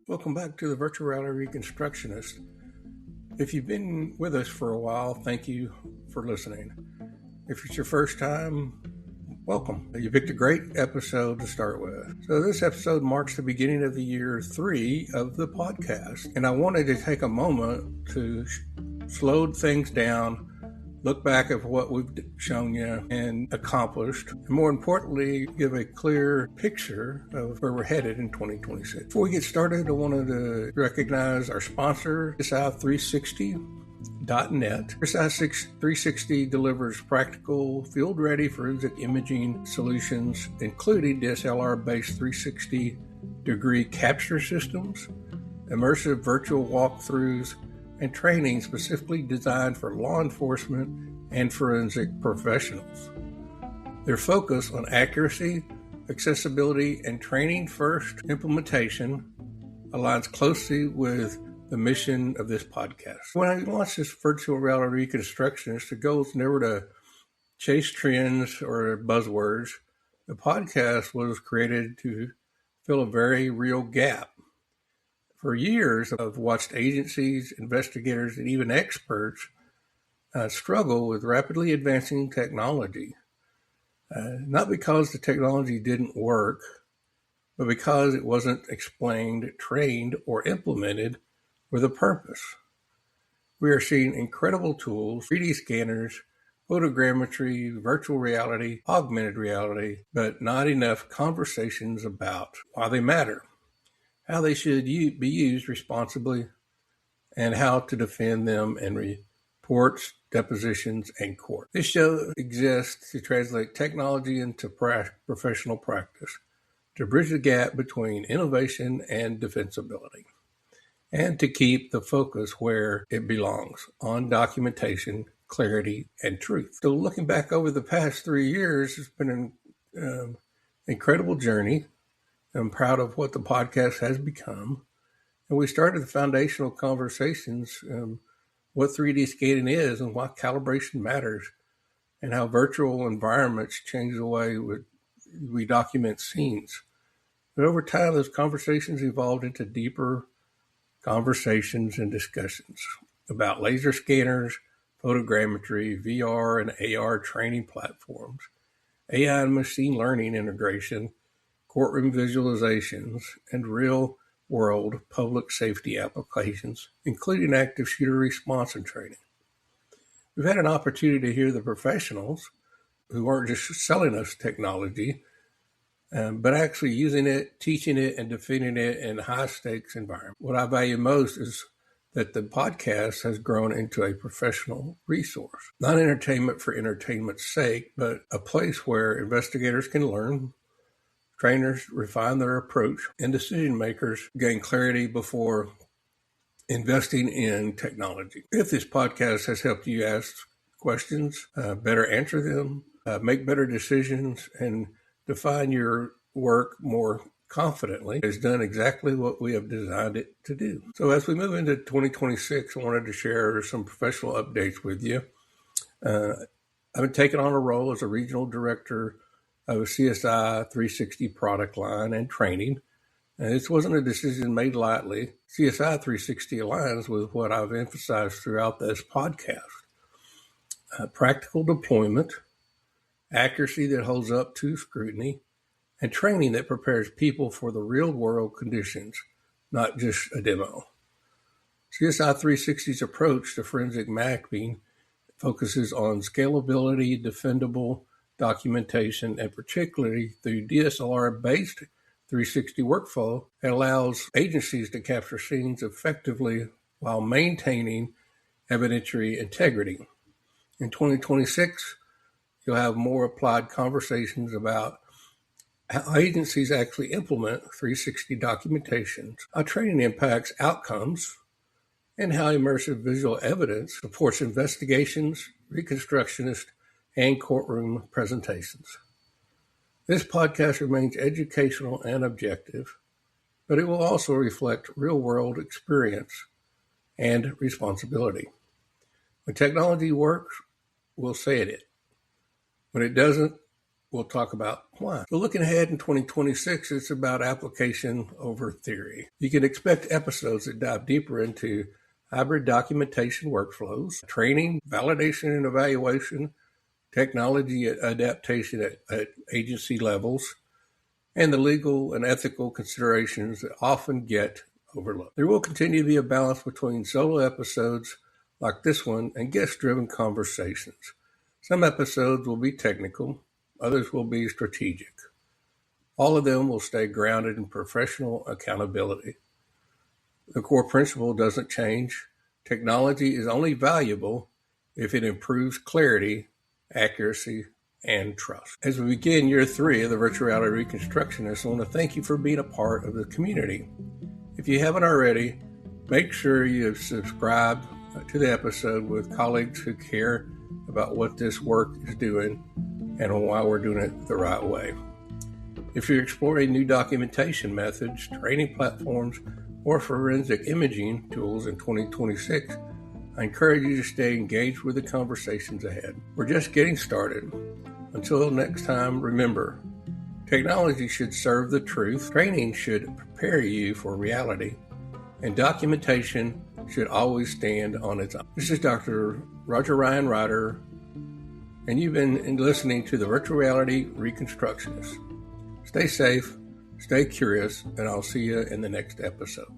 Welcome back to the Virtual Reality Reconstructionist. If you've been with us for a while, thank you for listening. If it's your first time, welcome. You picked a great episode to start with. So this episode marks the beginning of the year 3 of the podcast. And I wanted to take a moment to slow things down, look back at what we've shown you and accomplished, and more importantly, give a clear picture of where we're headed in 2026. Before we get started, I wanted to recognize our sponsor, SI360.net. SI360 delivers practical, field-ready forensic imaging solutions, including DSLR-based 360-degree capture systems, immersive virtual walkthroughs, and training specifically designed for law enforcement and forensic professionals. Their focus on accuracy, accessibility, and training-first implementation aligns closely with the mission of this podcast. When I launched this Virtual Reality Reconstructionist, the goal is never to chase trends or buzzwords. The podcast was created to fill a very real gap. For years, I've watched agencies, investigators, and even experts struggle with rapidly advancing technology. Not because the technology didn't work, but because it wasn't explained, trained, or implemented with a purpose. We are seeing incredible tools, 3D scanners, photogrammetry, virtual reality, augmented reality, but not enough conversations about why they matter, how they should be used responsibly, and how to defend them in reports, depositions, and court. This show exists to translate technology into professional practice, to bridge the gap between innovation and defensibility, and to keep the focus where it belongs, on documentation, clarity, and truth. So looking back over the past 3 years, it's been an incredible journey. I'm proud of what the podcast has become. And we started the foundational conversations, what 3D scanning is and why calibration matters, and how virtual environments change the way we document scenes. But over time, those conversations evolved into deeper conversations and discussions about laser scanners, photogrammetry, VR and AR training platforms, AI and machine learning integration, courtroom visualizations, and real-world public safety applications, including active shooter response and training. We've had an opportunity to hear the professionals who aren't just selling us technology, but actually using it, teaching it, and defending it in high-stakes environments. What I value most is that the podcast has grown into a professional resource, not entertainment for entertainment's sake, but a place where investigators can learn, trainers refine their approach, and decision makers gain clarity before investing in technology. If this podcast has helped you ask questions, better answer them, make better decisions, and define your work more confidently, it's done exactly what we have designed it to do. So as we move into 2026, I wanted to share some professional updates with you. I've been taking on a role as a regional director of a CSI 360 product line and training. And this wasn't a decision made lightly. CSI 360 aligns with what I've emphasized throughout this podcast. Practical deployment, accuracy that holds up to scrutiny, and training that prepares people for the real world conditions, not just a demo. CSI 360's approach to forensic mapping focuses on scalability, defendable documentation, and particularly through DSLR-based 360 workflow, it allows agencies to capture scenes effectively while maintaining evidentiary integrity. In 2026, you'll have more applied conversations about how agencies actually implement 360 documentations, how training impacts outcomes, and how immersive visual evidence supports investigations, reconstructionist, and courtroom presentations. This podcast remains educational and objective, but it will also reflect real-world experience and responsibility. When technology works, we'll say it. When it doesn't, we'll talk about why. So looking ahead in 2026, it's about application over theory. You can expect episodes that dive deeper into hybrid documentation workflows, training, validation and evaluation, technology adaptation at agency levels, and the legal and ethical considerations that often get overlooked. There will continue to be a balance between solo episodes like this one and guest-driven conversations. Some episodes will be technical, others will be strategic. All of them will stay grounded in professional accountability. The core principle doesn't change. Technology is only valuable if it improves clarity, accuracy, and trust. As we begin year 3 of the Virtual Reality Reconstructionist, I want to thank you for being a part of the community. If you haven't already, make sure you have subscribed to the episode with colleagues who care about what this work is doing and why we're doing it the right way. If you're exploring new documentation methods, training platforms, or forensic imaging tools in 2026, I encourage you to stay engaged with the conversations ahead. We're just getting started. Until next time, remember, technology should serve the truth, training should prepare you for reality, and documentation should always stand on its own. This is Dr. Roger Ryan Ryder, and you've been listening to the Virtual Reality Reconstructionist. Stay safe, stay curious, and I'll see you in the next episode.